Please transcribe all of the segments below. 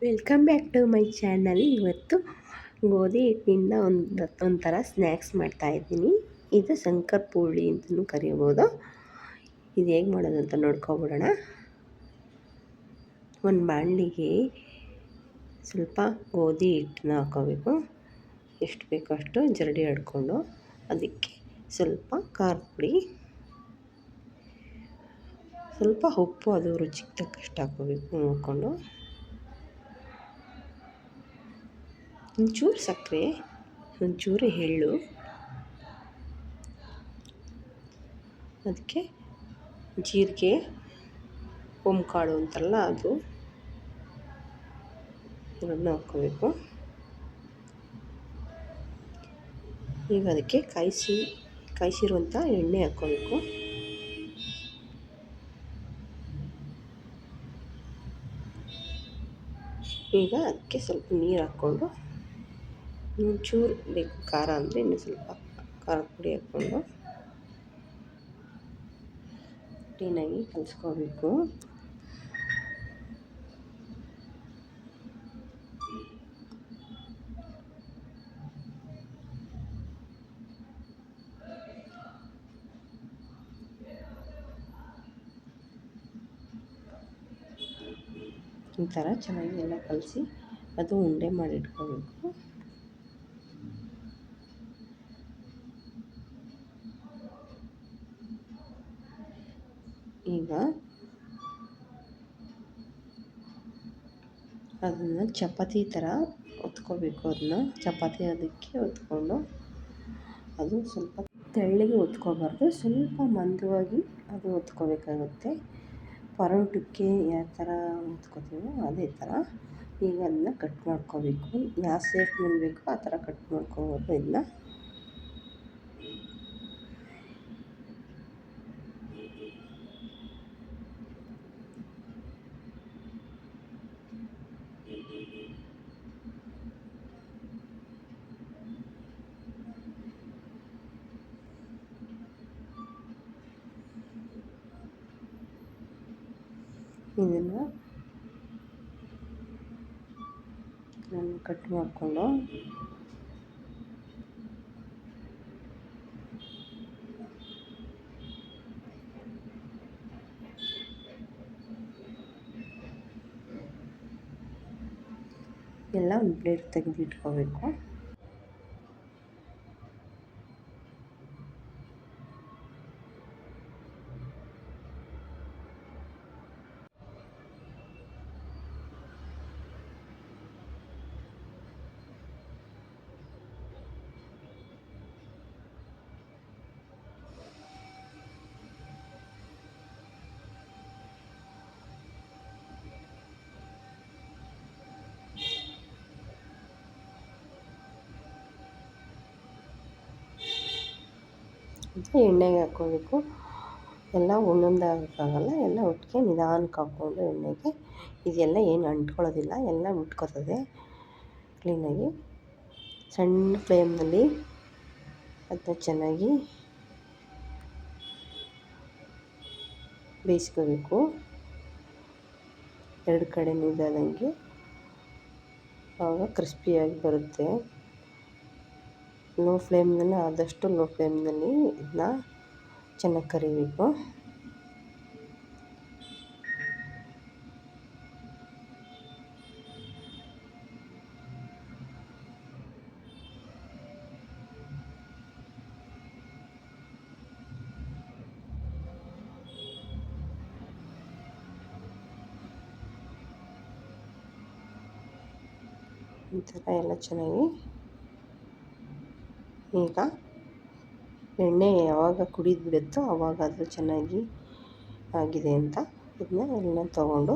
Welcome back to my channel. ಇವತ್ತು ಗೋಧಿ ಹಿಟ್ಟಿನಿಂದ ಒಂಥರ ಸ್ನ್ಯಾಕ್ಸ್ ಮಾಡ್ತಾಯಿದ್ದೀನಿ. ಇದು ಶಂಕರ್ ಪೋಳಿ ಅಂತಲೂ ಕರಿಬೋದು. ಇದು ಹೇಗೆ ಮಾಡೋದು ಅಂತ ನೋಡ್ಕೊಬಿಡೋಣ. ಒಂದು ಬಾಣಲಿಗೆ ಸ್ವಲ್ಪ ಗೋಧಿ ಹಿಟ್ಟನ್ನ ಹಾಕ್ಕೋಬೇಕು. ಎಷ್ಟು ಬೇಕೋ ಅಷ್ಟು ಜರಡಿ ಹಿಡ್ಕೊಂಡು ಅದಕ್ಕೆ ಸ್ವಲ್ಪ ಖಾರದ ಪುಡಿ, ಸ್ವಲ್ಪ ಉಪ್ಪು, ಅದು ರುಚಿಗೆ ತಕ್ಕಷ್ಟು ಹಾಕ್ಕೋಬೇಕು ನೋಡಿಕೊಂಡು, ಒಂಚೂರು ಸಕ್ಕರೆ, ಒಂಚೂರು ಎಳ್ಳು, ಅದಕ್ಕೆ ಜೀರಿಗೆ, ಕಾಳು ಅಂತಾರಲ್ಲ ಅದು, ಇದನ್ನು ಹಾಕ್ಕೋಬೇಕು. ಈಗ ಅದಕ್ಕೆ ಕಾಯಿಸಿರುವಂಥ ಎಣ್ಣೆ ಹಾಕ್ಕೋಬೇಕು. ಈಗ ಅದಕ್ಕೆ ಸ್ವಲ್ಪ ನೀರು ಹಾಕ್ಕೊಂಡು, ಒಂಚೂರು ಬೇಕು ಖಾರ ಅಂದರೆ ಇನ್ನೂ ಸ್ವಲ್ಪ ಖಾರದ ಪುಡಿ ಹಾಕ್ಕೊಂಡು ಕ್ಲೀನಾಗಿ ಕಲಿಸ್ಕೋಬೇಕು. ಈ ಥರ ಚೆನ್ನಾಗಿ ಎಲ್ಲ ಕಲಸಿ ಅದು ಉಂಡೆ ಮಾಡಿ ಇಟ್ಕೋಬೇಕು. ಈಗ ಅದನ್ನು ಚಪಾತಿ ಥರ ಒತ್ಕೋಬೇಕು. ಅದನ್ನ ಚಪಾತಿ ಅದಕ್ಕೆ ಒತ್ಕೊಂಡು, ಅದು ಸ್ವಲ್ಪ ತೆಳ್ಳಗೆ ಒತ್ಕೋಬಾರ್ದು, ಸ್ವಲ್ಪ ಮಂದವಾಗಿ ಅದು ಒತ್ಕೋಬೇಕಾಗುತ್ತೆ. ಪರೋಟಕ್ಕೆ ಯಾವ ಥರ ಒತ್ಕೋತೀವೋ ಅದೇ ಥರ. ಈಗ ಅದನ್ನ ಕಟ್ ಮಾಡ್ಕೋಬೇಕು. ಯಾವ ಶೇಪ್ನಲ್ಲಿ ಬೇಕೋ ಆ ಥರ ಕಟ್ ಮಾಡ್ಕೋಬೋದು. ಇದನ್ನ ಇದನ್ನು ನಾನು ಕಟ್ ಮಾಡಿಕೊಂಡು ಎಲ್ಲ ಒಂದು ಪ್ಲೇಟ್ ತೆಗೆದು ಇಟ್ಕೋಬೇಕು. ಎಣ್ಣೆಗೆ ಹಾಕ್ಕೋಬೇಕು. ಎಲ್ಲ ಒಂದೊಂದು ಹಾಕೋಕ್ಕಾಗಲ್ಲ, ಎಲ್ಲ ಒಟ್ಟಿಗೆ ನಿಧಾನಕ್ಕೆ ಹಾಕ್ಕೊಂಡು ಎಣ್ಣೆಗೆ. ಇದೆಲ್ಲ ಏನು ಅಂಟ್ಕೊಳ್ಳೋದಿಲ್ಲ, ಎಲ್ಲ ಉಟ್ಕೋತದೆ ಕ್ಲೀನಾಗಿ. ಸಣ್ಣ ಫ್ಲೇಮ್ನಲ್ಲಿ ಅದನ್ನ ಚೆನ್ನಾಗಿ ಬೇಯಿಸ್ಕೋಬೇಕು. ಎರಡು ಕಡೆ ಇದಾದಂಗೆ, ಆವಾಗ ಕ್ರಿಸ್ಪಿಯಾಗಿ ಬರುತ್ತೆ. ಲೋ ಫ್ಲೇಮ್ನಲ್ಲಿ, ಆದಷ್ಟು ಲೋ ಫ್ಲೇಮ್ನಲ್ಲಿ ಇದನ್ನ ಚೆನ್ನಾಗಿ ಕರಿಬೇಕು. ಈ ಥರ ಎಲ್ಲ ಚೆನ್ನಾಗಿ. ಈಗ ಎಣ್ಣೆ ಯಾವಾಗ ಕುಡಿದು ಬಿಡುತ್ತೋ ಆವಾಗ ಅದು ಚೆನ್ನಾಗಿ ಆಗಿದೆ ಅಂತ ಇದನ್ನ ಎಲ್ಲ ತಗೊಂಡು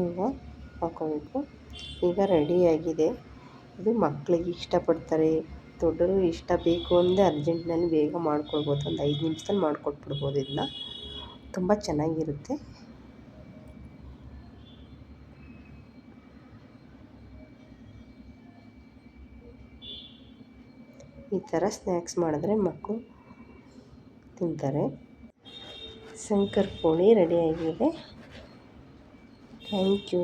ಈಗ ಹಾಕ್ಕೋಬೇಕು. ಈಗ ರೆಡಿಯಾಗಿದೆ. ಇದು ಮಕ್ಕಳಿಗೆ ಇಷ್ಟಪಡ್ತಾರೆ, ದೊಡ್ಡವರು ಇಷ್ಟ ಬೇಕು ಅಂದರೆ ಅರ್ಜೆಂಟ್ನಲ್ಲಿ ಬೇಗ ಮಾಡ್ಕೊಳ್ಬೋದು. ಒಂದು 5 ನಿಮಿಷದಲ್ಲಿ ಮಾಡಿಕೊಟ್ಬಿಡ್ಬೋದು. ಇದನ್ನ ತುಂಬ ಚೆನ್ನಾಗಿರುತ್ತೆ. ಈ ಥರ ಸ್ನ್ಯಾಕ್ಸ್ ಮಾಡಿದ್ರೆ ಮಕ್ಕಳು ತಿಂತಾರೆ. ಶಂಕರ್ ಪೋಳಿ ರೆಡಿಯಾಗಿದೆ. Thank you.